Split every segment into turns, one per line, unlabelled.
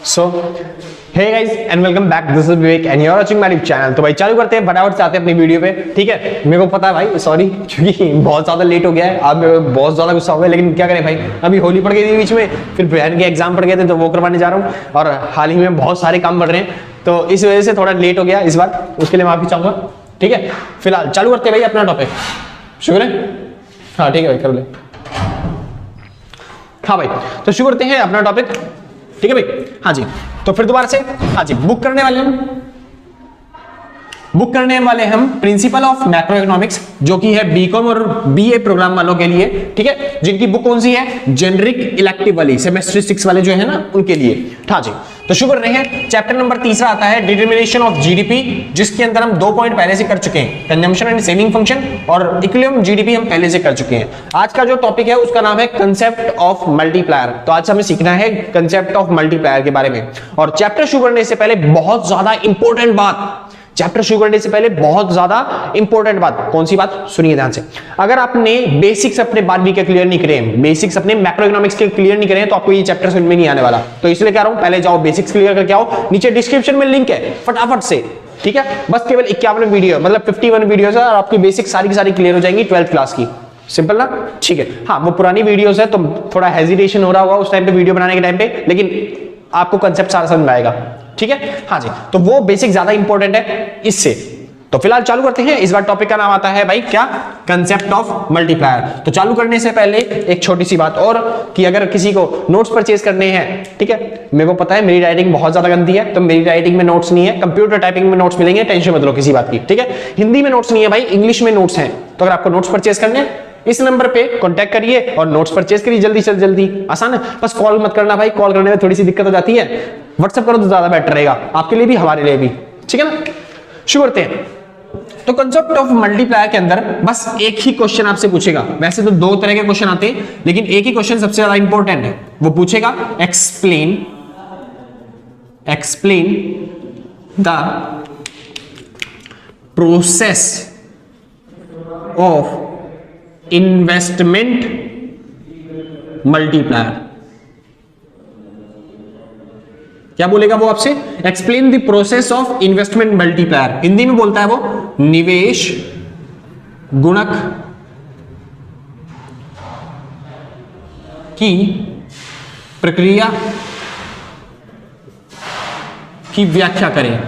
So hey guys and welcome back, this is Vivek and you are watching my YouTube channel. तो भाई चालू करते हैं, फटाफट से आते हैं अपनी वीडियो पे। ठीक है, मेरे को पता है भाई, सॉरी क्योंकि बहुत ज्यादा लेट हो गया है, आप बहुत ज्यादा गुस्सा हो गया, लेकिन क्या करें भाई, अभी होली पड़ गई थी बीच में, फिर बहन के एग्जाम पड़ गए थे तो वो करवाने जा रहा हूँ, और हाल ही में बहुत सारे काम बढ़ रहे हैं, तो इस वजह से थोड़ा लेट हो गया इस बार, उसके लिए माफी चाहूंगा। ठीक है, फिलहाल चालू करते हैं भाई अपना टॉपिक। शुक्र है, हाँ ठीक है भाई, कर ले। हाँ भाई, तो शुरू करते हैं अपना टॉपिक। ठीक है भाई, हाँ जी, तो फिर दोबारा से, हाँ जी, बुक करने वाले हम प्रिंसिपल ऑफ मैक्रो इकोनॉमिक्स, जो कि है बीकॉम और बीए प्रोग्राम वालों के लिए। ठीक है, जिनकी बुक कौन सी है, जेनरिक इलेक्टिव वाली, सेमेस्टर 6 वाले जो है ना, उनके लिए। हाँ जी, तो शुरू कर रहे हैं। चैप्टर नंबर 3 आता है डिटरमिनेशन ऑफ जीडीपी, जिसके अंदर हम 2 पॉइंट पहले से कर चुके हैं, कंजम्पशन एंड सेविंग फंक्शन और इक्विलिब्रियम जीडीपी हम पहले से कर चुके हैं। आज का जो टॉपिक है उसका नाम है कंसेप्ट ऑफ मल्टीप्लायर। तो आज हमें सीखना है कंसेप्ट ऑफ मल्टीप्लायर के बारे में। और चैप्टर शुरू करने से पहले बहुत ज्यादा इंपॉर्टेंट बात, चैप्टर शुरू करने से पहले बहुत ज्यादा इंपॉर्टेंट बात, कौन सी बात, सुनिए ध्यान से। अगर आपने बेसिक्स अपने 12वीं के क्लियर नहीं करे, बेसिक्स अपने मैक्रो इकोनॉमिक्स के क्लियर नहीं करे, तो आपको ये चैप्टर समझ में नहीं आने वाला। तो इसलिए कह रहा हूं, पहले जाओ बेसिक्स क्लियर करके आओ, नीचे डिस्क्रिप्शन में लिंक है, फटाफट से। ठीक है, बस केवल 51 वीडियो, मतलब 51 वीडियोस है, और आपकी बेसिक सारी की सारी क्लियर हो जाएंगी 12th क्लास की। सिंपल ना, ठीक है। हाँ, वो पुरानी वीडियोस है तो थोड़ा हेजिटेशन हो रहा होगा उस टाइम पे, वीडियो बनाने के टाइम पे, लेकिन आपको कंसेप्ट सारा समझ में आएगा। ठीक है, हाँ जी, तो वो बेसिक ज्यादा इंपॉर्टेंट है इससे। तो फिलहाल चालू करते हैं। इस बार टॉपिक का नाम आता है भाई क्या, कंसेप्ट ऑफ मल्टीप्लायर। तो चालू करने से पहले एक छोटी सी बात और, कि अगर किसी को नोट्स परचेज करने हैं, ठीक है, मेरे को पता है मेरी राइटिंग बहुत ज्यादा गंदी है, तो मेरी राइटिंग में नोट्स नहीं है, कंप्यूटर टाइपिंग में नोट्स मिलेंगे, टेंशन मत लो किसी बात की। ठीक है, हिंदी में नोट्स नहीं है भाई, इंग्लिश में नोट्स हैं। तो अगर आपको नोट्स परचेज करने हैं, इस नंबर पे कांटेक्ट करिए और नोट्स परचेज करिए जल्दी से जल्दी। आसान है, बस कॉल मत करना भाई, कॉल करने में थोड़ी सी दिक्कत हो जाती है, व्हाट्सएप करो तो ज्यादा बेटर रहेगा, आपके लिए भी हमारे लिए भी। ठीक है ना, शुरू करते हैं। तो कंसेप्ट ऑफ मल्टीप्लायर के अंदर बस एक ही क्वेश्चन आपसे पूछेगा। वैसे तो 2 तरह के क्वेश्चन आते हैं, लेकिन एक ही क्वेश्चन सबसे ज्यादा इंपॉर्टेंट है। वो पूछेगा explain the process of investment multiplier. क्या बोलेगा वो आपसे, explain the process of investment multiplier. Hindi में बोलता है वो निवेश गुणक की प्रक्रिया की व्याख्या करें।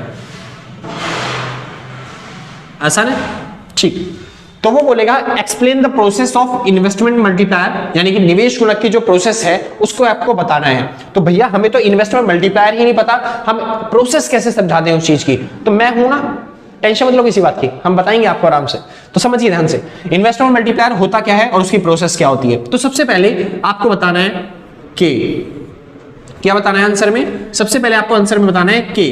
आसान है, ठीक। तो वो बोलेगा explain the process of investment multiplier, यानी कि निवेश गुणक की जो प्रोसेस है उसको आपको बताना है। तो भैया हमें तो इन्वेस्टमेंट मल्टीप्लायर ही नहीं पता, हम प्रोसेस कैसे समझा दें उस चीज की। तो मैं हूं ना, टेंशन मत लो किसी बात की, हम बताएंगे आपको आराम से। तो समझिए ध्यान से, इन्वेस्टमेंट मल्टीप्लायर होता क्या है और उसकी प्रोसेस क्या होती है। तो सबसे पहले आपको बताना है के, क्या बताना है आंसर में, सबसे पहले आपको आंसर में बताना है के।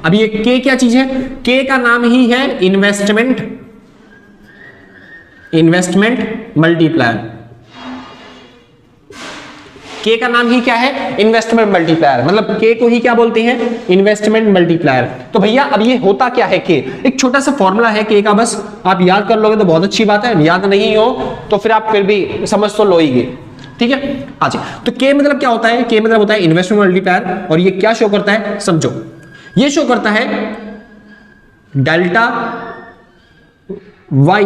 अब ये के क्या चीज है, के का नाम ही है इन्वेस्टमेंट मल्टीप्लायर। के का नाम ही क्या है, इन्वेस्टमेंट मल्टीप्लायर, मतलब के को ही क्या बोलते हैं, इन्वेस्टमेंट मल्टीप्लायर। तो भैया अब ये होता क्या है के, एक छोटा सा फॉर्मूला है के का, बस आप याद कर लोगे तो बहुत अच्छी बात है, याद नहीं हो तो फिर आप फिर भी समझ तो लो ही। ठीक है, हाँ जी। तो के मतलब क्या होता है, के मतलब होता है इन्वेस्टमेंट मल्टीप्लायर, और ये क्या शो करता है समझो, ये शो करता है डेल्टा y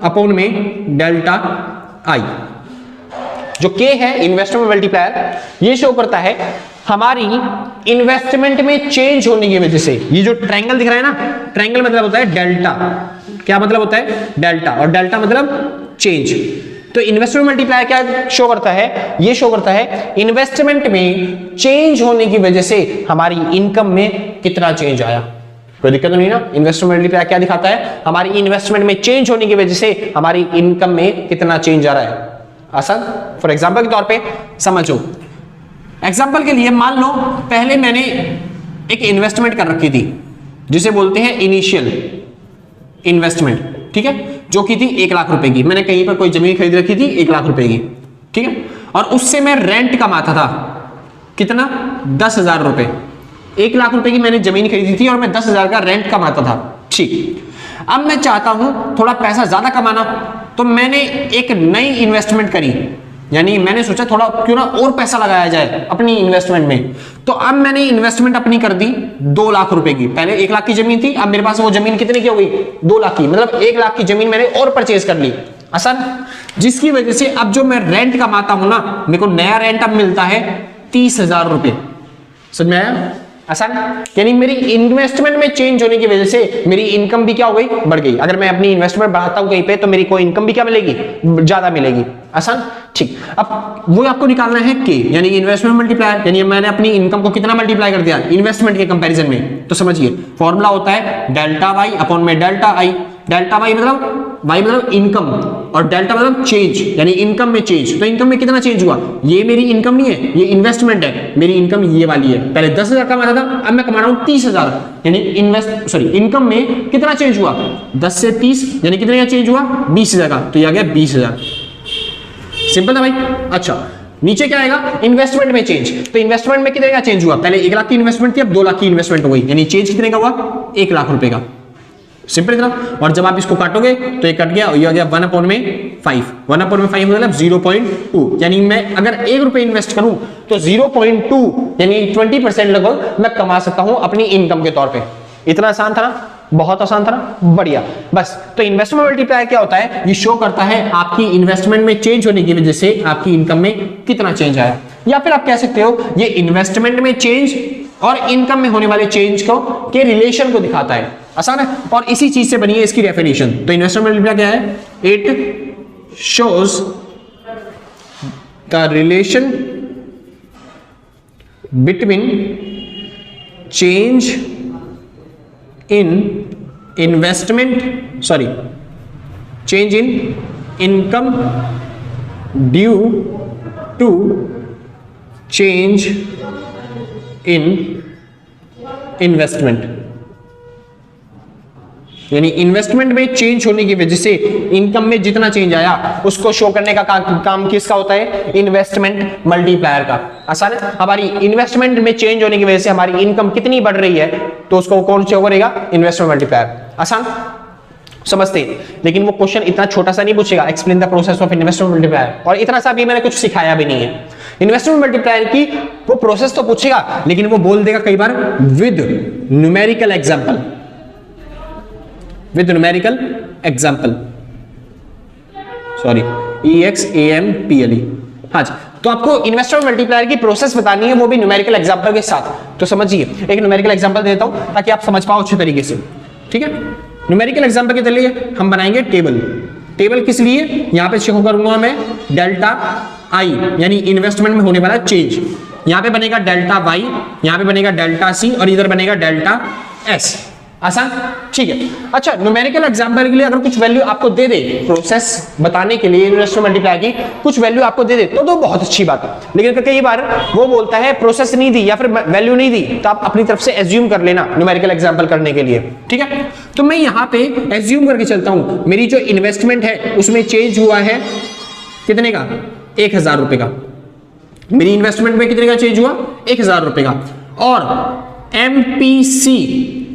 अपॉन में डेल्टा i। जो k है इन्वेस्टमेंट मल्टीप्लायर, ये शो करता है हमारी इन्वेस्टमेंट में चेंज होने की वजह से। ये जो ट्रायंगल दिख रहा है ना, ट्रायंगल मतलब होता है डेल्टा, क्या मतलब होता है डेल्टा, और डेल्टा मतलब चेंज। तो इन्वेस्टमेंट मल्टीप्लायर क्या शो करता है, ये शो करता है इन्वेस्टमेंट में चेंज होने की वजह से हमारी इनकम में कितना चेंज आया। कोई दिक्कत नहीं ना, इन्वेस्टमेंट मल्टीप्लायर क्या दिखाता है, हमारी इन्वेस्टमेंट में चेंज होने की वजह से हमारी इनकम में कितना चेंज आ रहा है। आसान, फॉर एग्जांपल के तौर पे समझो, एग्जांपल के लिए मान लो पहले मैंने एक इन्वेस्टमेंट कर रखी थी, जिसे बोलते हैं इनिशियल इन्वेस्टमेंट, ठीक है, जो की थी 1 लाख रुपए की। मैंने कहीं पर कोई जमीन खरीद रखी थी 1 लाख रुपए की, ठीक है, और उससे मैं रेंट कमाता था कितना, 10,000 रुपए। 1 लाख रुपए की मैंने जमीन खरीदी थी और मैं 10,000 का रेंट कमाता था, ठीक। अब मैं चाहता हूं थोड़ा पैसा ज्यादा कमाना, तो मैंने एक नई इन्वेस्टमेंट करी, यानी मैंने सोचा थोड़ा क्यों ना और पैसा लगाया जाए अपनी इन्वेस्टमेंट में। तो अब मैंने इन्वेस्टमेंट अपनी कर दी 2 लाख रुपए की। पहले 1 लाख की जमीन थी, अब मेरे पास वो जमीन कितने की हो गई, 2 लाख की, मतलब 1 लाख की जमीन मैंने और परचेज कर ली। आसान, जिसकी वजह से अब जो मैं रेंट कमाता हूं ना, मेरे को नया रेंट अब मिलता है 30,000 रुपए। समझ में आया? आसान, यानी मेरी इन्वेस्टमेंट में चेंज होने की वजह से मेरी इनकम भी क्या हो गई, बढ़ गई। अगर मैं अपनी इन्वेस्टमेंट बढ़ाता हूं कहीं पे तो मेरी कोई इनकम भी क्या मिलेगी, ज्यादा मिलेगी। आसान, ठीक। अब वो आपको निकालना है के, यानी इन्वेस्टमेंट मल्टीप्लायर, यानी मैंने अपनी इनकम को कितना मल्टीप्लाई कर दिया इन्वेस्टमेंट के कंपैरिजन में। तो समझिए फॉर्मूला होता है डेल्टा वाई अपॉन में डेल्टा आई। डेल्टा वाई मतलब इनकम और डेल्टा मतलब चेंज, यानी इनकम में चेंज। तो इनकम में कितना चेंज हुआ, ये मेरी इनकम नहीं है, ये इन्वेस्टमेंट है। मेरी इनकम ये वाली है, पहले 10,000 कमाता था, अब मैं कमा रहा हूं 30,000, यानी इनकम में कितना चेंज हुआ, 10 से 30, यानी कितने का चेंज हुआ, 20,000 का। तो ये आ गया 20,000। सिंपल था भाई। अच्छा, नीचे क्या आएगा, इन्वेस्टमेंट में चेंज। तो इन्वेस्टमेंट में कितने का चेंज हुआ, पहले 1 लाख की इन्वेस्टमेंट थी, अब 2 लाख की इन्वेस्टमेंट हो गई, यानी चेंज कितने का हुआ, 1 लाख रुपए का। सिंपल इतना। और जब आप इसको काटोगे तो ये कट गया, ये आ गया 1/5। 1/5 मतलब 0.2, यानी मैं अगर 1 रुपए इन्वेस्ट करूं तो 0.2 यानी 20% लगभग मैं कमा सकता हूं अपनी इनकम के तौर पे। इतना आसान था ना, बहुत आसान था ना, बढ़िया। बस, तो इन्वेस्टमेंट मल्टीप्लायर क्या होता है, ये शो करता है आपकी इन्वेस्टमेंट में चेंज होने की वजह से आपकी इनकम में कितना चेंज आया। या फिर आप कह सकते हो ये इन्वेस्टमेंट में चेंज और इनकम में होने वाले चेंज को के रिलेशन को दिखाता है। आसान है, और इसी चीज से बनी है इसकी डेफिनेशन। तो इन्वेस्टमेंट मल्टीप्लायर क्या है, it shows the relation between change in change in income due to change in investment, यानी इन्वेस्टमेंट में चेंज होने की वजह से इनकम में जितना चेंज आया उसको शो करने का काम किसका होता है, इन्वेस्टमेंट मल्टीप्लायर का। आसान है, हमारी इन्वेस्टमेंट में चेंज होने की वजह से हमारी इनकम कितनी बढ़ रही है तो उसको कौन शो करेगा, इन्वेस्टमेंट मल्टीप्लायर। आसान, समझते हैं। लेकिन वो क्वेश्चन इतना छोटा सा नहीं पूछेगा, explain the process of investment multiplier, और इतना सा भी मैंने कुछ सिखाया भी नहीं है। इन्वेस्टमेंट मल्टीप्लायर की वो प्रोसेस तो पूछेगा, लेकिन वो बोल देगा कई बार with numerical example, with numerical example, sorry EXAMPLE। हाँ जी, तो आपको इन्वेस्टमेंट मल्टीप्लायर की प्रोसेस बतानी है, वो भी न्यूमेरिकल एग्जांपल के साथ। तो समझिए, एक न्यूमेरिकल एग्जांपल देता हूं ताकि आप समझ पाओ अच्छे तरीके से। ठीक है, न्यूमेरिकल एग्जांपल के लिए हम बनाएंगे टेबल। टेबल किस लिए, यहां पे शो करूंगा मैं डेल्टा आई, यानी इन्वेस्टमेंट में होने वाला चेंज। यहां पे बनेगा डेल्टा वाई, यहां पे बनेगा डेल्टा सी, और इधर बनेगा डेल्टा एस। आसान, ठीक है। अच्छा, न्यूमेरिकल एग्जांपल के लिए अगर कुछ वैल्यू आपको दे दे, प्रोसेस बताने के लिए इन्वेस्टमेंट मल्टीप्लायर की कुछ वैल्यू आपको दे दे तो बहुत अच्छी बात है। लेकिन कई बार वो बोलता है प्रोसेस नहीं दी या फिर वैल्यू नहीं दी, तो आप अपनी तरफ से एज्यूम कर लेना न्यूमेरिकल एग्जांपल करने के लिए। ठीक है, तो मैं यहां पे एज्यूम करके चलता हूं, मेरी जो इन्वेस्टमेंट है उसमें चेंज हुआ है कितने का, 1,000 रुपए का। मेरी इन्वेस्टमेंट में कितने का चेंज हुआ, 1,000 रुपए का। और एमपीसी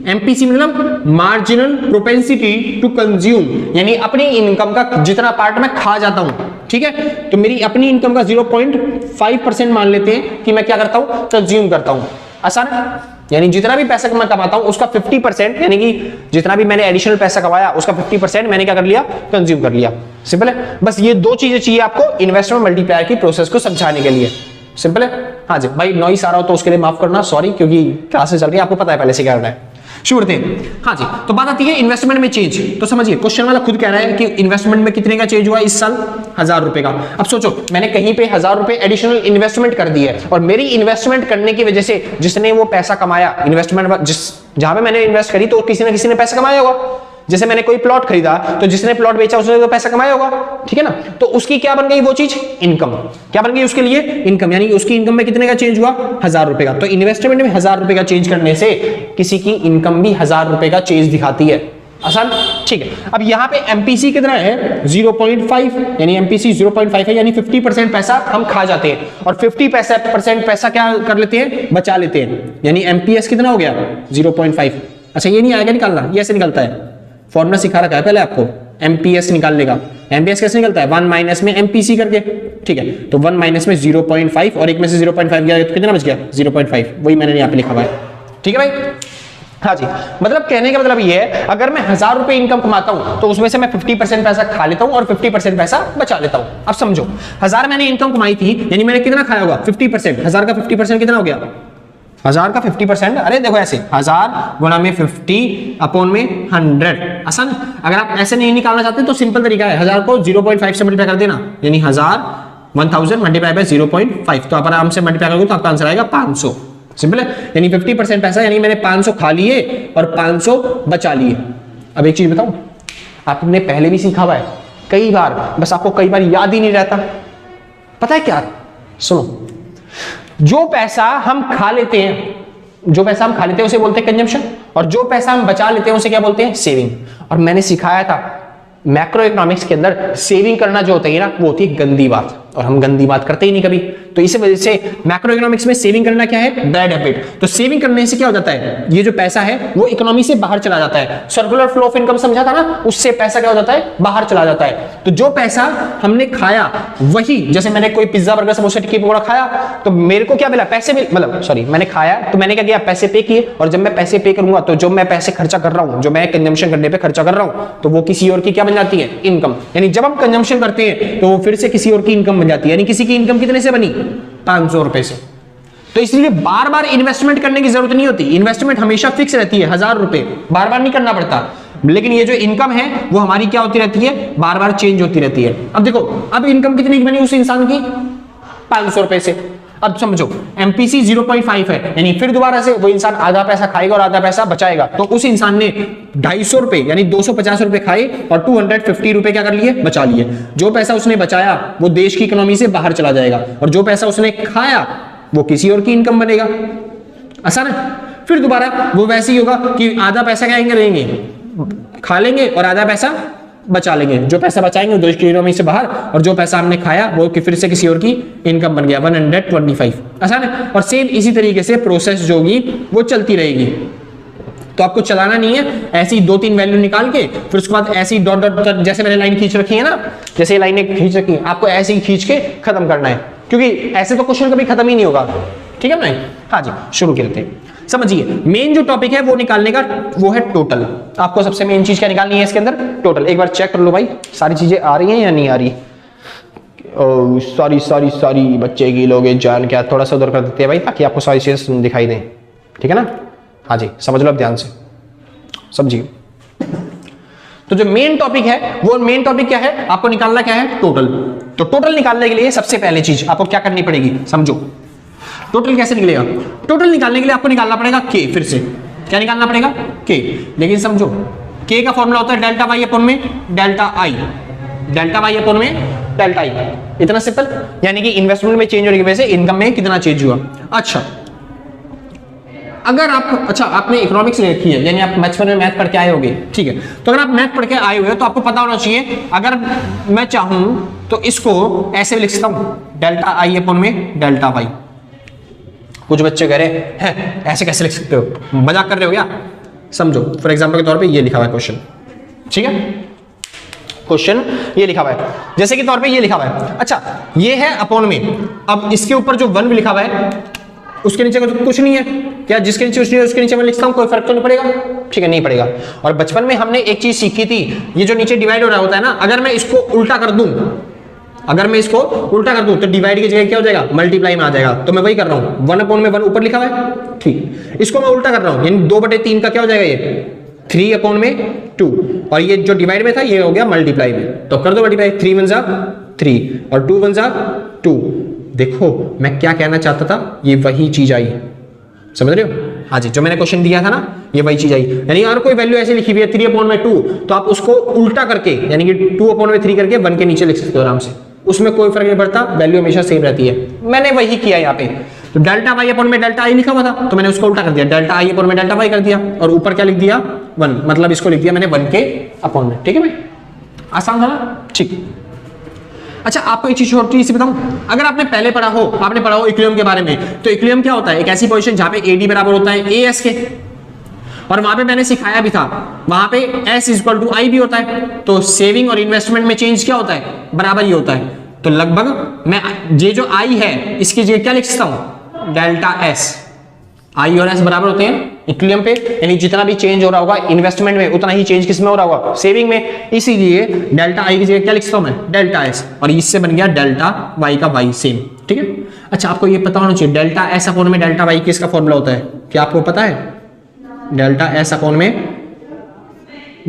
मतलब मार्जिनल प्रोपेंसिटी टू कंज्यूम, यानी अपनी इनकम का जितना पार्ट मैं खा जाता हूं। ठीक है, तो मेरी अपनी इनकम का 0.5% मान लेते हैं कि मैं क्या करता हूं, कंज्यूम करता हूं। आसान है, यानी जितना भी पैसा मैं कमाता हूं उसका 50%, यानी कि जितना भी मैंने एडिशनल पैसा कमाया उसका 50% मैंने क्या कर लिया, कंज्यूम कर लिया। सिंपल है, बस ये दो चीजें चाहिए आपको इन्वेस्टमेंट मल्टीप्लायर की प्रोसेस को समझाने के लिए। सिंपल है। हाँ जी भाई, नॉइस आ रहा हो तो उसके लिए माफ करना, सॉरी, क्योंकि क्लासेस चल रही है, आपको पता है पहले से क्या करना है। शुरू करते हैं। हाँ जी, तो बात आती है इन्वेस्टमेंट में चेंज। तो समझिए, क्वेश्चन वाला खुद कह रहा है कि इन्वेस्टमेंट में कितने का चेंज हुआ इस साल, 1,000 रुपए का। अब सोचो, मैंने कहीं पे 1,000 रुपए एडिशनल इन्वेस्टमेंट कर दी है, और मेरी इन्वेस्टमेंट करने की वजह से जिसने वो पैसा कमाया, इन्वेस्टमेंट जहां पे मैंने इन्वेस्ट करी तो किसी ने पैसा कमाया होगा। जैसे मैंने कोई प्लॉट खरीदा तो जिसने प्लॉट बेचा उसने तो पैसा कमाया होगा। ठीक है ना, तो उसकी क्या बन गई वो चीज, इनकम। क्या बन गई उसके लिए, इनकम, यानी उसकी इनकम में कितने का चेंज हुआ, 1,000 रुपए का। तो इन्वेस्टमेंट में 1,000 रुपए का चेंज करने से किसी की इनकम भी 1,000 रुपए का चेंज दिखाती है। आसान, ठीक है। अब यहाँ पे एमपीसी कितना है, 0.5, यानी एमपीसी 0.5 है, यानी 50% पैसा हम खा जाते हैं, और 50% पैसा क्या कर लेते हैं, बचा लेते हैं। यानी एमपीएस कितना हो गया, 0.5। अच्छा, ये नहीं आएगा निकालना, ये ऐसे निकलता है, फॉर्मूला सिखा रखा है पहले आपको एमपीएस निकालने का। एमपीएस कैसे निकलता है 1 माइनस में एमपीसी करके, ठीक है। तो 1 माइनस में 0.5 और एक में से 0.5 गया तो कितना बच गया 0.5, वही मैंने यहाँ पे लिखा हुआ है, ठीक है भाई। हाँ जी, मतलब कहने का मतलब ये है अगर मैं 1000 रुपए इनकम कमाता हूं तो उसमें से मैं 50% पैसा खा लेता हूं और 50% पैसा बचा लेता हूं। अब समझो 1000 मैंने इनकम कमाई थी, यानी मैंने कितना खाया होगा 50%, 1000 का 50% कितना हो गया 1000 का 50%, अरे देखो ऐसे 1000 गुणा में 50 अपॉन में 100, आसान। अगर आप ऐसे नहीं निकालना चाहते तो सिंपल तरीका है 1000 को 0.5 से मल्टीप्लाई कर देना, यानी 1000 मल्टीप्लाई बाय 0.5, तो आप आराम से मल्टीप्लाई करोगे तो आपका आंसर आएगा 500, सिंपल है। यानी 50% पैसा, यानी मैंने 500 खा लिए और 500 बचा लिए। अब एक चीज बताऊं, आपने पहले भी सीखा हुआ है कई बार, बस आपको कई बार याद ही नहीं रहता। पता है क्या, सुनो, जो पैसा हम खा लेते हैं उसे बोलते हैं कंजम्पशन, और जो पैसा हम बचा लेते हैं उसे क्या बोलते हैं सेविंग। और मैंने सिखाया था मैक्रो इकोनॉमिक्स के अंदर सेविंग करना जो होता है ना वो होती है गंदी बात, और हम गंदी बात करते ही नहीं कभी, तो इसी वजह से मैक्रो इकोनॉमिक्स में सेविंग करना क्या है बैड हैबिट। तो सेविंग करने से क्या हो जाता है, ये जो पैसा है वो इकोनॉमी से बाहर चला जाता है। सर्कुलर फ्लो ऑफ इनकम समझा था ना, उससे पैसा क्या हो जाता है बाहर चला जाता है। तो जो पैसा हमने खाया वही, जैसे मैंने कोई पिज्जा बर्गर समोसा टिक्की पकौड़ा खाया तो मेरे को क्या मिला पैसे, मतलब सॉरी मैंने खाया तो मैंने क्या किया पैसे पे किए, और जब मैं पैसे पे करूंगा तो जो मैं पैसे खर्चा कर रहा हूं, जो मैं कंजम्पशन करने पे खर्चा कर रहा हूं, तो वो किसी और की क्या बन जाती है इनकम। यानी जब हम कंजम्पशन करते हैं तो वो फिर से किसी और की इनकम बन जाती है, यानी किसी की इनकम कितने से बनी 500 रुपए से। तो इसलिए बार बार इन्वेस्टमेंट करने की जरूरत नहीं होती, इन्वेस्टमेंट हमेशा फिक्स रहती है 1000 रुपए, बार बार नहीं करना पड़ता। लेकिन ये जो इनकम है वो हमारी क्या होती रहती है, बार बार चेंज होती रहती है। अब देखो, अब इनकम कितनी की बनी उस इंसान की 500 रुपए से। अब समझो एमपीसी 0.5 है, यानी फिर दोबारा से वो इंसान आधा पैसा खाएगा और आधा पैसा बचाएगा, तो उस इंसान ने 250 रुपए यानी 250 रुपए खाए और 250 रुपए क्या कर लिए बचा लिए। जो पैसा उसने बचाया वो देश की इकोनॉमी से बाहर चला जाएगा, और जो पैसा उसने खाया वो किसी और की इनकम बनेगा, आसान है। फिर दोबारा वो वैसे ही होगा कि आधा पैसा क्या रहेंगे खा लेंगे और आधा पैसा बचा लेंगे, जो पैसा बचाएंगे वो देश की इकोनॉमी से बाहर, और जो पैसा हमने खाया वो फिर से किसी और की इनकम बन गया 125, आसान है। और सेम इसी तरीके से प्रोसेस जो होगी वो चलती रहेगी। तो आपको चलाना नहीं है, ऐसी 2-3 वैल्यू निकाल के फिर उसके बाद ऐसी डॉट डॉट, जैसे मैंने लाइन खींच रखी है ना, जैसे ये लाइनें खींच रखी है, आपको ऐसे ही खींच के खत्म करना है, क्योंकि ऐसे तो क्वेश्चन कभी खत्म ही नहीं होगा, ठीक है ना। हाँ जी, शुरू करते हैं। समझिए मेन जो टॉपिक है वो निकालने का वो है टोटल। आपको सबसे मेन चीज क्या निकालनी है इसके अंदर, टोटल। एक बार चेक कर लो भाई सारी चीजें आ रही हैं या नहीं आ रही। सॉरी बच्चे की लोग जान क्या, थोड़ा सा उधर कर देते हैं भाई ताकि आपको सारी चीजें दिखाई दें, ठीक है ना। हाँ जी, समझ लो अब ध्यान से समझिए। तो जो मेन टॉपिक है वो मेन टॉपिक क्या है, आपको निकालना क्या है टोटल। तो टोटल निकालने के लिए सबसे पहले चीज आपको क्या करनी पड़ेगी, समझो टोटल कैसे निकलेगा। टोटल निकालने के लिए आपको निकालना पड़ेगा के, फिर से क्या निकालना पड़ेगा के। लेकिन समझो के का फॉर्मूला होता है डेल्टा वाई अपॉन में delta I, delta Y upon में डेल्टा आई, इतना सिंपल। यानी कि इन्वेस्टमेंट में चेंज होने की वजह से इनकम में कितना चेंज हुआ। अच्छा, अगर आप आपने इकोनॉमिक्स ले रखी है, यानी आप बचपन में मैथ पढ़ के आए होंगे, ठीक है। तो अगर आप मैथ पढ़ के आए हुए हो तो आपको पता होना चाहिए, अगर मैं चाहूं तो इसको ऐसे लिख सकता हूं डेल्टा आई अपॉन में डेल्टा वाई। कुछ बच्चे कह रहे हैं ऐसे कैसे लिख सकते हो, मजाक कर रहे हो क्या। समझो फॉर एग्जांपल के तौर पे ये लिखा हुआ है क्वेश्चन, ठीक है, क्वेश्चन ये लिखा हुआ है, जैसे कि तौर पे ये लिखा हुआ है। अच्छा, ये है अपॉन में, अब इसके ऊपर जो 1 भी लिखा हुआ है उसके नीचे कुछ नहीं है क्या, जिसके नीचे कुछ नहीं है उसके नीचे मैं लिखता हूं, कोई फर्क तो नहीं पड़ेगा, ठीक है, नहीं पड़ेगा। और बचपन में हमने एक चीज सीखी थी, ये जो नीचे डिवाइड हो रहा होता है ना, अगर मैं इसको उल्टा कर दूं, अगर मैं इसको उल्टा कर दूं तो डिवाइड की जगह क्या हो जाएगा मल्टीप्लाई में आ जाएगा। तो मैं वही कर रहा हूं, 1 अपॉन में 1 ऊपर लिखा हुआ है, ठीक, इसको मैं उल्टा कर रहा हूं, यानी 2/3 का क्या हो जाएगा ये 3 अपॉन में 2, और ये जो डिवाइड में था ये हो गया मल्टीप्लाई में, तो कर दो मल्टीप्लाई, 3 1 जा 3 और 2 1 जा 2। देखो मैं क्या कहना चाहता था, ये वही चीज आई, समझ रहे हो। हाँ जी, जो मैंने क्वेश्चन दिया था ना ये वही चीज आई। यानी अगर कोई वैल्यू ऐसे लिखी हुई है 3 अपॉन में 2, तो आप उसको उल्टा करके यानी कि 2 अपॉन में 3 करके 1 के नीचे लिख सकते हो आराम से, उसमें कोई फर्क नहीं पड़ता, वैल्यू हमेशा सेम रहती है। मैंने वही किया यहाँ पे, तो डेल्टा वाई अपॉन में डेल्टा आई लिखा हुआ था तो मैंने उसको उल्टा कर दिया, डेल्टा आई अपॉन में डेल्टा वाई कर दिया, और ऊपर क्या लिख दिया 1, मतलब इसको लिख दिया मैंने 1 के अपॉन में, ठीक है भाई, आसान था ना, ठीक। अच्छा, आपको एक चीज छोटी सी बताऊं, अगर आपने पहले पढ़ा हो इक्विलिब्रियम के बारे में, तो इक्विलिब्रियम क्या होता है, एक ऐसी पोजीशन जहां पे AD बराबर होता है AS के, और वहां पे मैंने सिखाया भी था, वहां पे S इक्वल टू आई भी होता है, तो सेविंग और इन्वेस्टमेंट में चेंज क्या होता है, बराबर ही होता है। तो लगभग मैं ये जो I है इसकी जगह क्या लिख सकता हूं, डेल्टा S। I और S बराबर होते हैं इक्विलिब्रियम पे, यानी जितना भी चेंज हो रहा होगा इन्वेस्टमेंट में उतना ही चेंज किस में हो रहा होगा, सेविंग में। इसीलिए डेल्टा I की जगह क्या लिख सकता हूं मैं, डेल्टा S, और इससे बन गया डेल्टा Y का Y सेम, ठीक है। अच्छा आपको ये पता होना चाहिए डेल्टा S अपॉन में डेल्टा Y किसका फॉर्मूला होता है, क्या आपको पता है? डेल्टा S अपॉन में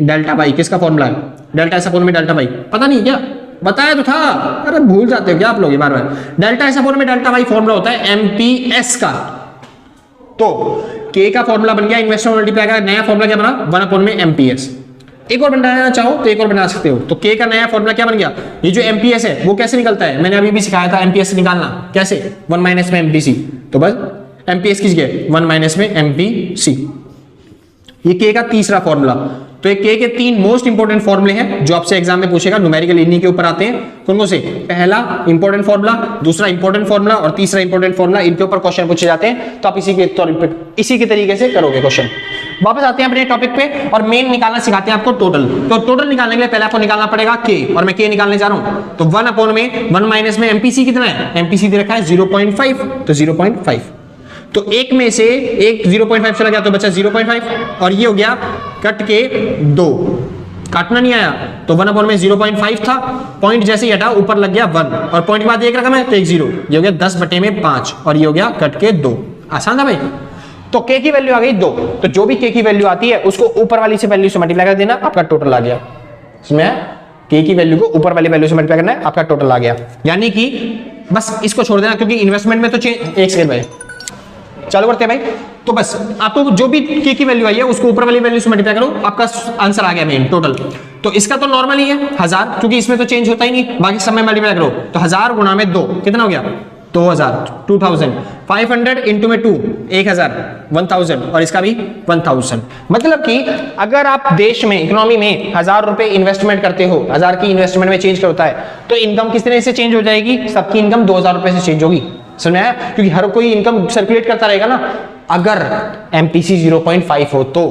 डेल्टा Y किसका फॉर्मूला है, डेल्टा S अपॉन में डेल्टा Y पता नहीं क्या, बताया तो था, अरे भूल जाते हो क्या आप लोग बार बार। डेल्टा S अपॉन में डेल्टा Y फॉर्मूला होता है MPS का। तो K का फॉर्मूला बन गया इन्वेस्टमेंट मल्टीप्लाई का नया फॉर्मूला क्या बना, 1 अपॉन में MPS। एक और बनाना चाहो तो एक और बना सकते हो। तो K का नया फॉर्मूला क्या बन गया, ये जो MPS है वो कैसे निकलता है, मैंने अभी भी सिखाया था MPS निकालना कैसे, 1 माइनस में MPC। तो बस MPS की जगह 1 माइनस में MPC, ये K का तीसरा फॉर्मूला। तो ये K के 3 मोस्ट इंपोर्टेंट फॉर्मूले हैं जो आपसे एग्जाम में पूछेगा, न्यूमेरिकल इन्हीं के ऊपर आते हैं। कौन से, पहला इंपोर्टेंट फॉर्मूला, दूसरा इंपोर्टेंट फॉर्मूला और तीसरा इंपोर्टेंट फॉर्मूला, इनके ऊपर क्वेश्चन पूछे जाते हैं। तो आप इसी के तरीके से करोगे क्वेश्चन। वापस आते हैं अपने टॉपिक पे और मेन निकालना सिखाते हैं आपको टोटल। तो टोटल निकालने के लिए पहले आपको निकालना पड़ेगा K, और मैं K निकालने जा रहा हूं। तो 1 अपॉन में 1 माइनस में MPC कितना है, MPC दे रखा है 0.5, तो 0.5। तो एक में से एक 0.5 चला गया तो बचा 0.5, और ये हो गया कट के 2, काटना नहीं आया तो 1 अपॉन में 0.5 था, पॉइंट जैसे ही हटा ऊपर लग गया 1, और पॉइंट के बाद एक रकम है तो एक 0, ये हो गया 10/5, और ये हो गया कट के 2। आसान था भाई। तो K की वैल्यू आ गई 2, तो जो भी K की वैल्यू आती है उसको ऊपर वाली से वैल्यू से मल्टीप्लाई कर देना, आपका टोटल आ गया। इसमें K की वैल्यू को ऊपर वाली वैल्यू से मल्टीप्लाई करना है, आपका टोटल आ गया। यानी कि बस इसको छोड़ देना, क्योंकि इन्वेस्टमेंट में तो एक सेकंड भाई, चालू करते हैं भाई। तो बस आपको जो भी K की वैल्यू आई है उसको ऊपर वाली वैल्यू से मल्टीप्लाई करो, आपका आंसर आ गया मेन टोटल। तो इसका तो नॉर्मल ही है 1000, क्योंकि इसमें तो चेंज होता ही नहीं, बाकी सब में मल्टीप्लाई करो। तो 1000 गुणा में 2 कितना हो गया, 2000, 2000, 500 इंटू में 2, 1000, 1000, और इसका भी 1000। मतलब कि अगर आप देश में इकोनॉमी में 1000 रुपए इन्वेस्टमेंट करते हो, 1000 की इन्वेस्टमेंट में चेंज होता है, तो इनकम किस तरह से चेंज हो जाएगी, सबकी इनकम 2000 रुपए से चेंज होगी। समझ में आया, क्योंकि हर कोई इनकम सर्कुलेट करता रहेगा ना, अगर MPC 0.5 हो तो।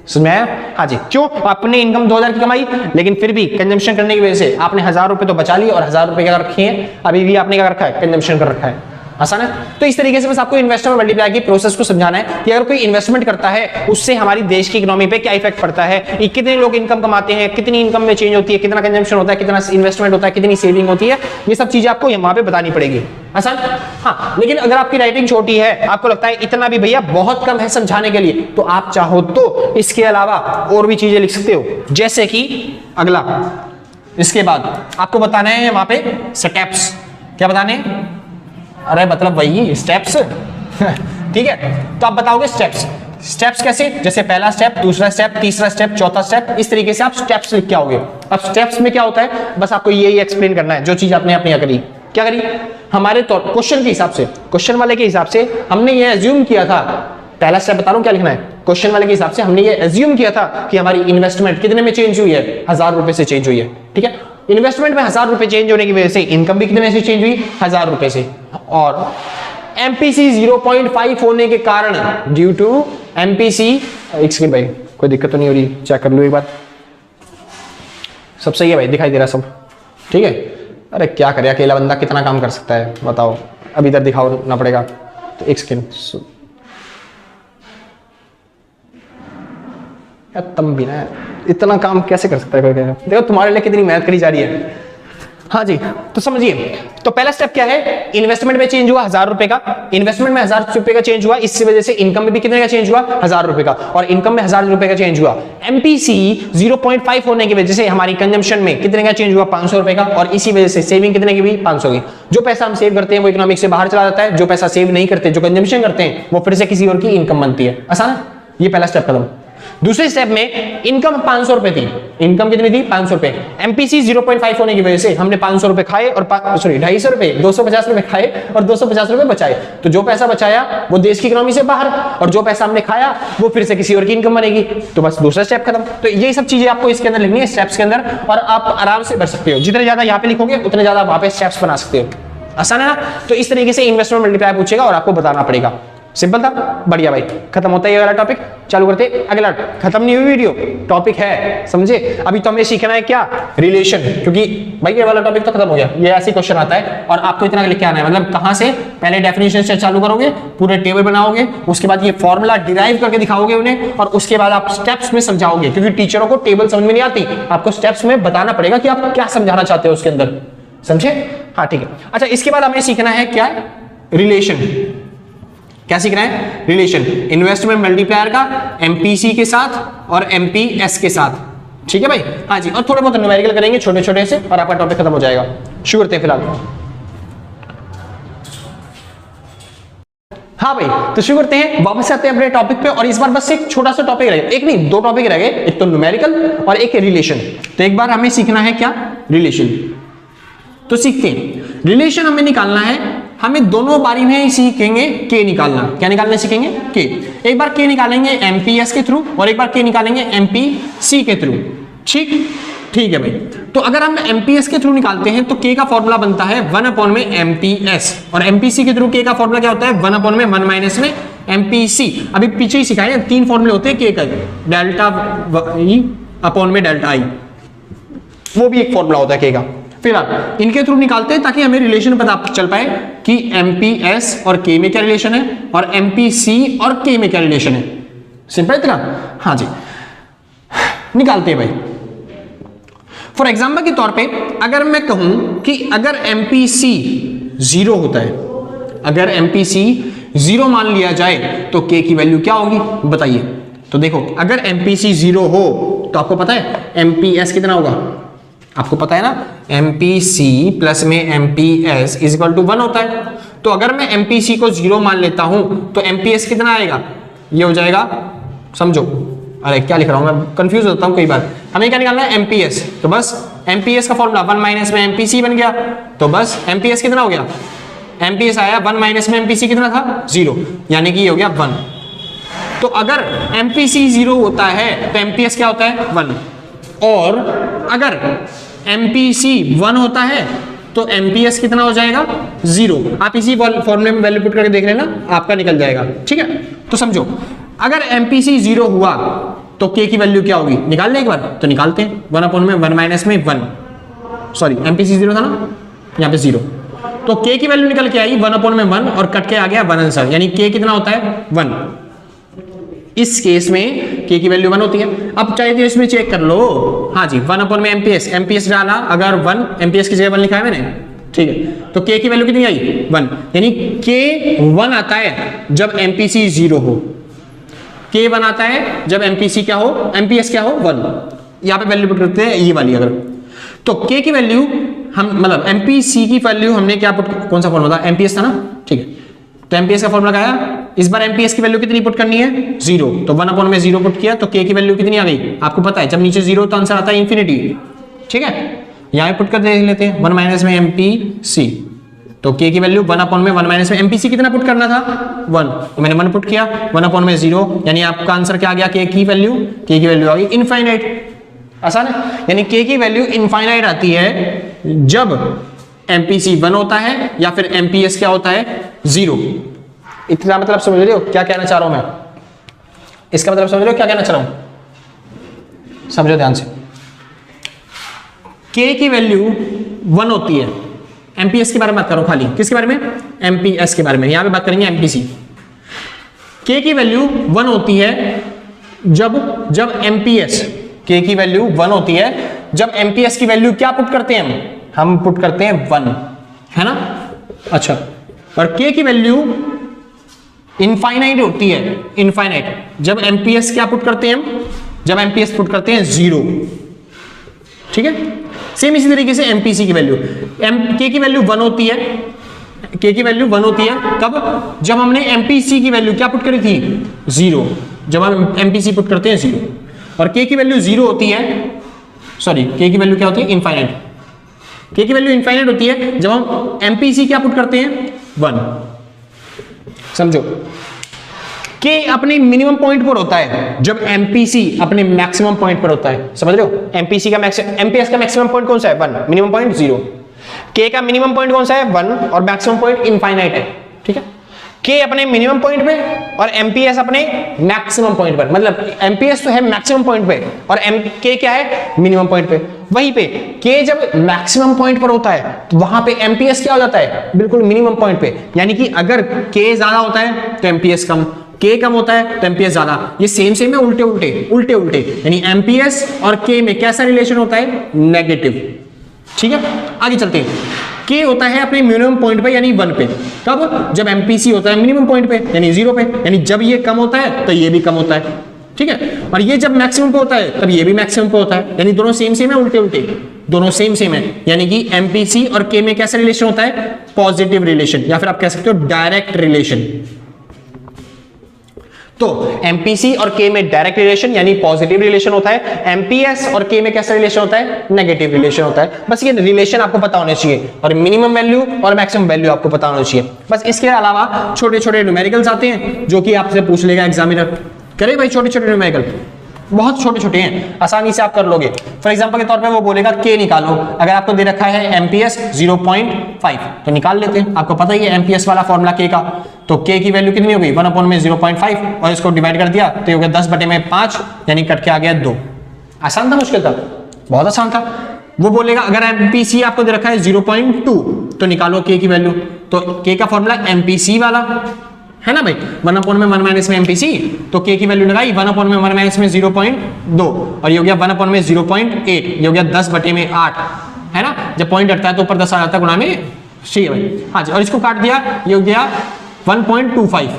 समझ में आया, हाँ जी। क्यों, अपने इनकम 2000 की कमाई, लेकिन फिर भी कंजम्पशन करने की वजह से आपने 1000 रुपए तो बचा ली, और 1000 रुपए क्या रखे हैं, अभी भी आपने क्या रखा है, कंजम्पशन कर रखा है। आसान है। तो इस तरीके से बस आपको इन्वेस्टमेंट मल्टीप्लाई की प्रोसेस को समझाना है कि अगर कोई इन्वेस्टमेंट करता है उससे हमारी देश की इकोनॉमी पे क्या इफेक्ट पड़ता है, कितने लोग इनकम कमाते हैं, कितनी इनकम में चेंज होती है, कितना कंजम्पशन होता है, कितना इन्वेस्टमेंट होता है, कितनी सेविंग होती है, ये सब चीजें आपको वहां पे बतानी पड़ेगी। आसान। हाँ, लेकिन अगर आपकी राइटिंग छोटी है, आपको लगता है इतना भी भैया बहुत कम है समझाने के लिए, तो आप चाहो तो इसके अलावा और भी चीजें लिख सकते हो, जैसे कि अगला इसके बाद आपको बताना है वहां पे स्टेप्स। क्या बताने हैं, अरे मतलब वही स्टेप्स ठीक है। तो आप बताओगे स्टेप्स। स्टेप्स कैसे, जैसे पहला स्टेप, दूसरा स्टेप, तीसरा स्टेप, चौथा स्टेप, इस तरीके से आप स्टेप्स लिख के आओगे। अब स्टेप्स में क्या होता है, बस आपको यही एक्सप्लेन करना है जो चीज आपने अपनी करी। क्या करी, हमारे तो क्वेश्चन के हिसाब से, क्वेश्चन वाले के हिसाब से हमने ये एज्यूम किया था, पहला स्टेप बता रहा हूं क्या लिखना है, क्वेश्चन वाले के हिसाब से हमने ये एज्यूम किया था कि हमारी इन्वेस्टमेंट कितने में चेंज हुई है, 1000 रुपए से चेंज हुई है। ठीक है, इन्वेस्टमेंट में 1000 रुपए चेंज होने की वजह से इनकम भी कितने से चेंज हुई, 1000 रुपए से। और एमपीसी 0.5 होने के कारण, ड्यू टू एमपीसी, एक सेकंड भाई कोई दिक्कत तो नहीं हो रही, चेक कर लो एक बार, सब सही है भाई, दिखाई दे रहा सब ठीक है। अरे क्या करे, अकेला बंदा कितना काम कर सकता है बताओ, अब इधर दिखाओ ना पड़ेगा, तो एक सेकंड तुम भी ना इतना काम कैसे कर सकता है, देखो तुम्हारे लिए कितनी मेहनत करी जा रही है। हाँ जी, तो समझिए, तो पहला स्टेप क्या है, इन्वेस्टमेंट में चेंज हुआ 1000 रुपए का, इन्वेस्टमेंट में 1000 रुपए का चेंज हुआ, इसकी वजह से इनकम में भी कितने का चेंज हुआ, 1000 रुपए का, और इनकम में 1000 रुपए का चेंज हुआ। एमपीसी 0.5 होने की वजह से हमारी कंजम्पशन में कितने का चेंज हुआ, 500 रुपए का, और इसी वजह से सेविंग कितने की भी, 500 की। जो पैसा हम सेव करते हैं वो इकोनॉमिक से बाहर चला जाता है, जो पैसा सेव नहीं करते, जो कंजम्पशन करते हैं, वो फिर से किसी और की इनकम बनती है। आसान है, ये पहला स्टेप खत्म। दूसरे स्टेप में इनकम 500 रुपए थी, इनकम कितनी थी, 500 रुपए। एमपीसी 0.5 होने की वजह से हमने 500 रुपए खाए और 250 रुपए, 250 रुपए खाए और 250 रुपए बचाए। तो जो पैसा बचाया वो देश की इकोनॉमी से बाहर, और जो पैसा हमने खाया वो फिर से किसी और की इनकम बनेगी। तो बस दूसरा स्टेप खत्म। तो ये सब चीजें आपको इसके अंदर लिखनी है, स्टेप्स के अंदर, और आप आराम से भर सकते हो। जितने ज्यादा यहाँ पे लिखोगे उतने ज्यादा वहां पे स्टेप्स बना सकते हो। आसान है ना। तो इस तरीके से इन्वेस्टमेंट मल्टीप्लाई पूछेगा और आपको बताना पड़ेगा। सिंपल था, बढ़िया भाई, खत्म होता है ये वाला टॉपिक। चालू करते अगला, खत्म नहीं हुई वीडियो, टॉपिक है, समझे। अभी तो हमें सीखना है क्या, रिलेशन, क्योंकि भाई ये वाला टॉपिक तो खत्म हो गया। ये ऐसे क्वेश्चन आता है और आपको इतना लिख के आना है, मतलब कहां से, पहले डेफिनेशन से चालू करोगे, पूरे टेबल बनाओगे, उसके बाद ये फॉर्मूला डिराइव करके दिखाओगे उन्हें, और उसके बाद आप स्टेप्स में समझाओगे, क्योंकि टीचरों को टेबल समझ में नहीं आती, आपको स्टेप्स में बताना पड़ेगा कि आप क्या समझाना चाहते हो उसके अंदर, समझे। हाँ ठीक है। अच्छा, इसके बाद हमें सीखना है क्या, रिलेशन। क्या सीख रहे हैं, रिलेशन, इन्वेस्टमेंट मल्टीप्लायर का एमपीसी के साथ और एमपीएस के साथ, ठीक है भाई। हाँ जी, और थोड़े बहुत न्यूमेरिकल करेंगे छोटे छोटे से, और आपका टॉपिक खत्म हो जाएगा। शुरू करते हैं फिलहाल। हाँ भाई, तो शुरू करते हैं, वापस आते हैं अपने टॉपिक पे, और इस बार बस एक छोटा सा टॉपिक रहेगा, एक नहीं दो टॉपिक रह गए, एक तो न्यूमेरिकल और एक रिलेशन। तो एक बार हमें सीखना है क्या, रिलेशन। तो सीखते हैं, रिलेशन हमें निकालना है, हमें दोनों बारी में ही सीखेंगे के निकालना। क्या निकालना सीखेंगे, के। एक बार के निकालेंगे एमपीएस के थ्रू, और एक बार के निकालेंगे एमपीसी के थ्रू, ठीक है भाई। तो अगर हम एमपीएस के थ्रू निकालते हैं तो के का फॉर्मूला बनता है 1 में एमपीएस, और एमपीसी के थ्रू के का फॉर्मूला क्या होता है, 1 में 1 माइनस में एमपीसी। अभी पीछे ही सिखाए हैं, 3 फॉर्मूले होते हैं के का, डेल्टा ई अपॉन में डेल्टा आई, वो भी एक फॉर्मूला होता है के का। फिलहाल इनके थ्रू निकालते हैं ताकि हमें रिलेशन पता चल पाए कि एमपीएस और के में क्या रिलेशन है, और एमपीसी और के में क्या रिलेशन है। सिंपल इतना। हाँ जी, निकालते हैं भाई। फॉर एग्जाम्पल के तौर पे अगर मैं कहूं कि अगर एमपीसी 0 होता है, अगर एमपीसी 0 मान लिया जाए तो के की वैल्यू क्या होगी, बताइए। तो देखो, अगर एमपीसी 0 हो तो आपको पता है एमपीएस कितना होगा, आपको पता है ना, एमपीसी प्लस में एमपीएस इज इक्वल टू 1 होता है। तो अगर मैं एमपीसी को 0 मान लेता हूं तो एमपीएस कितना आएगा, ये हो जाएगा, समझो, अरे क्या लिख रहा हूं मैं, कंफ्यूज होता हूं कई बार। हमें क्या निकालना है, एमपीएस, तो बस एमपीएस का फॉर्मूला 1 माइनस में एमपीसी बन गया, तो बस एमपीएस कितना हो गया, एमपीएस आया 1 माइनस में एमपीसी कितना था, 0, यानी कि ये हो गया 1। तो अगर एमपीसी 0 होता है तो एमपीएस क्या होता है, 1, और अगर एमपीसी 1 होता है तो एमपीएस कितना हो जाएगा, 0। आप इसी फॉर्मूले में वैल्यू पुट करके देख लेना, आपका निकल जाएगा, ठीक है। तो समझो, अगर एमपीसी 0 हुआ तो के की वैल्यू क्या होगी, निकाल ले एक बार, तो निकालते हैं। 1 में 1 माइनस में 1, सॉरी एमपीसी 0 था ना, यहाँ पे 0, तो के की वैल्यू निकल के आई 1 में 1, और कट के आ गया 1 आंसर, यानी के कितना होता है, 1। इस केस में के की वैल्यू 1 होती है। अब चाहे तो इसमें चेक कर लो, हाँ जी, 1 में एमपीएस, एमपीएस डाला, अगर 1 एमपीएस की जगह 1 लिखा है मैंने, ठीक है, तो के की वैल्यू कितनी आई, 1, यानी के 1 आता है जब एमपीसी 0 हो, के 1 आता है जब एमपीसी क्या हो, एमपीएस क्या हो, 1। यहाँ पे वैल्यू पुट करते हैं ये वाली, अगर तो के की वैल्यू हम, मतलब एमपीसी की वैल्यू हमने क्या पुट, कौन सा फॉर्मूला था, एमपीएस था ना, ठीक है। तो एमपीएस का फॉर्मूला क्या आया, इस बार एमपीएस की वैल्यू कितनी पुट करनी है, 0, तो 1 में 0 पुट किया, तो के की वैल्यू कितनी आ गई, आपको पता है, जब नीचे 0 तो आंसर आता है इन्फिनिटी, ठीक है। यहाँ पे पुट कर देख लेते हैं, 1 माइनस में एमपीसी, तो के की वैल्यू 1 में 1 माइनस में एमपीसी कितना पुट करना था, 1, तो मैंने 1 पुट किया, 1 में 0, यानी आपका आंसर क्या आ गया, के की वैल्यू आ गई इनफाइनाइट। आसान है, यानी के की वैल्यू इनफाइनाइट आती है जब एमपीसी 1 होता है या फिर एमपीएस क्या होता है, 0। इतना मतलब समझ रहे हो क्या कहना चाह रहा हूं मैं, इसका मतलब समझ रहे हो क्या कहना चाह रहा हूं, समझो ध्यान से। के की वैल्यू 1 होती है, एमपीएस के बारे में बात करो खाली, किसके बारे में, एमपीएस के बारे में, यहां पे बात करेंगे एमपीसी। के की वैल्यू 1 होती है जब एमपीएस, के की वैल्यू 1 होती है जब एमपीएस की वैल्यू क्या पुट करते हैं हम पुट करते हैं 1, है ना। अच्छा, और के की वैल्यू इनफाइनाइट होती है, इनफाइनाइट जब एमपीएस क्या पुट करते हैं हम, जब एमपीएस पुट करते हैं 0, ठीक है। सेम इसी तरीके से एमपीसी की वैल्यू, के की वैल्यू 1 होती है, के की वैल्यू 1 होती है कब, जब हमने एमपीसी की वैल्यू क्या पुट करी थी, 0, जब हम एमपीसी पुट करते हैं 0, और के की वैल्यू 0 होती है, सॉरी के की वैल्यू क्या होती है, इनफाइनाइट, के की वैल्यू इनफाइनाइट होती है जब हम एमपीसी क्या पुट करते हैं, 1। समझो, के अपने मिनिमम पॉइंट पर होता है जब एमपीसी अपने मैक्सिमम पॉइंट पर होता है, समझ रहे हो। एमपीसी का एमपीएस का मैक्सिमम पॉइंट कौन सा है, 1, मिनिमम पॉइंट 0। के का मिनिमम पॉइंट कौन सा है, 1, और मैक्सिमम पॉइंट इनफाइनाइट है, ठीक है। के अपने मिनिमम पॉइंट पे और एमपीएस अपने मैक्सिमम पॉइंट पर, मतलब एमपीएस तो है मैक्सिमम पॉइंट पे और एम के क्या है मिनिमम पॉइंट पे। वहीं पे के जब मैक्सिमम पॉइंट पर होता है तो वहां पे एमपीएस क्या हो जाता है, बिल्कुल मिनिमम पॉइंट पे। यानी कि अगर के ज्यादा होता है तो एमपीएस कम, के कम होता है तो एमपीएस ज्यादा। ये सेम सेम है, उल्टे उल्टे उल्टे उल्टे। यानी एमपीएस और के में कैसा रिलेशन होता है, नेगेटिव। ठीक है, आगे चलते हैं। के होता है अपने मिनिमम पॉइंट पे यानी 1 पे, कब, जब एमपीसी होता है मिनिमम पॉइंट पे यानी 0 पे, यानी जब ये कम होता है तो ये भी कम होता है। ठीक है, और ये जब मैक्सिमम पे होता है तब ये भी मैक्सिमम पे होता है, यानी दोनों सेम सेम है, उल्टे उल्टे दोनों सेम सेम है। यानी कि एमपीसी और के में कैसा रिलेशन होता है, पॉजिटिव रिलेशन, या फिर आप कह सकते हो डायरेक्ट रिलेशन। तो एमपीसी और के में डायरेक्ट रिलेशन यानी पॉजिटिव रिलेशन होता है, एमपीएस और के में कैसा रिलेशन होता है, नेगेटिव रिलेशन होता है। बस ये रिलेशन आपको पता होने चाहिए, और मिनिमम वैल्यू और मैक्सिमम वैल्यू आपको पता होना चाहिए। बस इसके अलावा छोटे छोटे न्यूमेरिकल्स आते हैं जो कि आपसे पूछ लेगा एग्जामिनर। करे भाई छोटे छोटे न्यूमेरिकल, बहुत छोटे छोटे हैं, आसानी से आप कर लोगे। फॉर एग्जांपल के तौर पे वो बोलेगा के निकालो, अगर आपको दे रखा है एमपीएस 0.5 तो निकाल लेते हैं। आपको पता ही है एमपीएस वाला फॉर्मूला के का, तो के की वैल्यू कितनी हो गई 1/0.5 और इसको डिवाइड कर दिया तो ये हो गया 10/5 यानी कट के आ गया 2। आसान था, मुश्किल था, बहुत आसान था। वो बोलेगा अगर एमपीसी आपको दे रखा है 0.2 तो निकालो के की वैल्यू, तो के का फॉर्मूला एमपीसी वाला है ना भाई, 1/1 माइनस में एमपीसी, तो के की वैल्यू लगाई 1/1 माइनस में 0.2 और ये हो गया 1/0.8, ये हो गया 10/8 है ना। जब पॉइंट हटता है तो ऊपर 10 आ जाता है गुणा में, ठीक है भाई। हाँ जी, और इसको काट दिया, ये हो गया 1.25।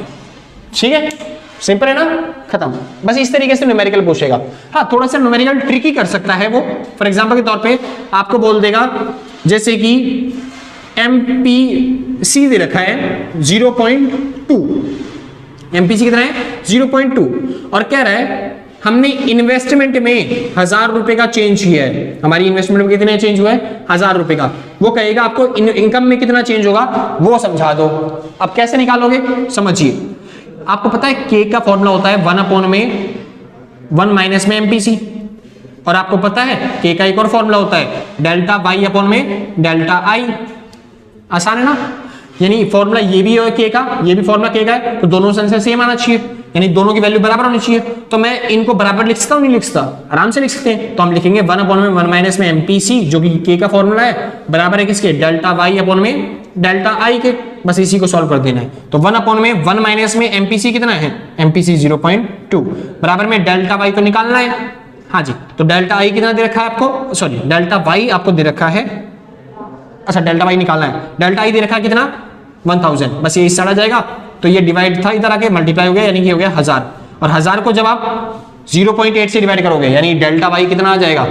ठीक है, सिंपल है ना, खत्म। बस इस तरीके से न्यूमेरिकल पूछेगा। हाँ, थोड़ा सा न्यूमेरिकल ट्रिकी कर सकता है वो। फॉर एग्जांपल के तौर पे आपको बोल देगा जैसे कि एमपीसी दे रखा है 0.2, एमपीसी कितना है 0.2 और कह रहा है हमने इन्वेस्टमेंट में 1000 रुपए का चेंज किया है, हमारी इन्वेस्टमेंट में कितने चेंज हुआ है 1000 रुपए का। वो कहेगा आपको इनकम में कितना चेंज होगा वो समझा दो। अब कैसे निकालोगे समझिए, आपको पता है के का फॉर्मूला होता है 1/1 माइनस में एमपीसी, और आपको पता है के का एक और फॉर्मूला होता है डेल्टा वाई अपॉन में डेल्टा आई। आसान है ना, यानी फॉर्मूला ये भी है के का, ये भी फॉर्मूला के का है, तो दोनों से सेम आना चाहिए, यानी दोनों की वैल्यू बराबर होनी चाहिए। तो मैं इनको बराबर लिख सकता हूं, नहीं लिख सकता, आराम से लिख सकते हैं। तो हम लिखेंगे 1/1 माइनस में एमपीसी जो कि के का फॉर्मूला है बराबर है किसके, डेल्टा वाई अपॉन में डेल्टा आई के। बस इसी को सॉल्व कर देना है। तो 1/1 माइनस में एमपीसी कितना है, एमपीसी 0.2 बराबर में डेल्टा वाई को निकालना है। हाँ जी, तो डेल्टा आई कितना दे रखा है आपको, सॉरी डेल्टा वाई आपको दे रखा है, अच्छा डेल्टा वाई निकालना है, डेल्टा आई दे रखा है कितना 1000, बस ये इस साइड आ जाएगा तो ये डिवाइड था इधर आके मल्टीप्लाई हो गया यानी कि हो गया 1000, और 1000 को जब आप 0.8 से डिवाइड करोगे यानी डेल्टा वाई कितना आ जाएगा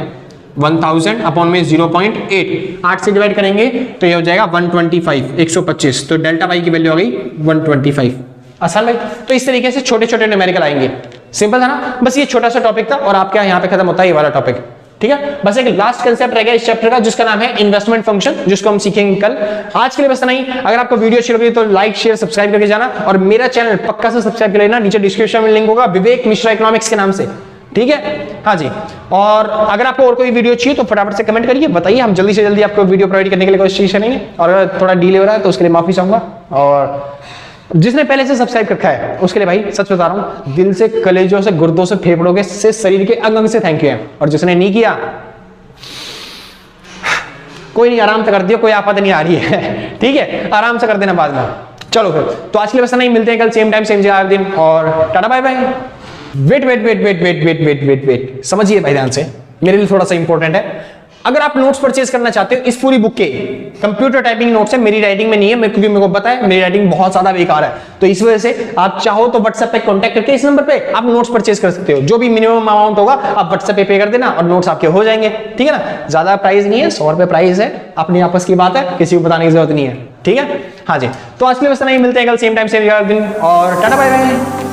1000 अपॉन में 0.8, 8 से डिवाइड करेंगे तो ये हो जाएगा 125, 125, तो डेल्टा वाई की वैल्यू आ गई 125। आसान भाई, तो इस तरीके से छोटे छोटे न्यूमेरिकल आएंगे। सिंपल था ना, बस ये छोटा सा टॉपिक था और आपका यहाँ पे खत्म होता है ये वाला टॉपिक। ठीक है, बस एक लास्ट कंसेप्ट रहेगा इस चैप्टर का जिसका नाम है इन्वेस्टमेंट फंक्शन, जिसको हम सीखेंगे कल। आज के लिए बस नहीं, अगर आपको वीडियो अच्छी लगी तो लाइक शेयर सब्सक्राइब करके जाना, और मेरा चैनल पक्का से सब्सक्राइब कर लेना, नीचे डिस्क्रिप्शन में लिंक होगा विवेक मिश्रा इकोनॉमिक्स के नाम से। ठीक है, हाँ जी, और अगर आपको और कोई वीडियो चाहिए तो फटाफट से कमेंट करिए, बताइए, हम जल्दी से जल्दी आपको वीडियो प्रोवाइड करने के लिए कोशिश करेंगे। और अगर थोड़ा डिले हो रहा है तो उसके लिए माफी चाहूंगा, और जिसने पहले से सब्सक्राइब रखा है उसके लिए भाई सच बता रहा हूं, दिल से, कलेजों से, गुर्दों से, फेफड़ों के से, शरीर के अंग अंग से थैंक यू है। और जिसने नहीं किया कोई नहीं, आराम से कर दियो, कोई आफत नहीं आ रही है। ठीक है, आराम से कर देना बाद में। चलो फिर, तो आज के लिए बस नहीं, मिलते हैं कल सेम टाइम सेम जगह दिन, और tata bye bye. Wait wait wait wait wait wait wait wait wait समझिए भाई ध्यान से, मेरे लिए थोड़ा सा इंपॉर्टेंट है। अगर आप नोट्स परचेज करना चाहते हो इस पूरी बुक के, कंप्यूटर टाइपिंग नोट्स है, मेरी राइटिंग में नहीं है, क्योंकि मेरे को पता है मेरी राइटिंग बहुत ज्यादा बेकार है, तो इस वजह से आप चाहो तो व्हाट्सएप पे कांटेक्ट करके इस नंबर पे आप नोट्स परचेज कर सकते हो। जो भी मिनिमम अमाउंट होगा आप व्हाट्सएप पे पे कर देना और नोट्स आपके हो जाएंगे। ठीक है ना, ज्यादा प्राइस नहीं है, 100 रुपए प्राइस है, अपनी आपस की बात है, किसी को बताने की जरूरत नहीं है। ठीक है, हाँ जी, तो आज के लिए बस नहीं, मिलते हैं कल सेम टाइम सेम दिन, और टाटा बाय बाय।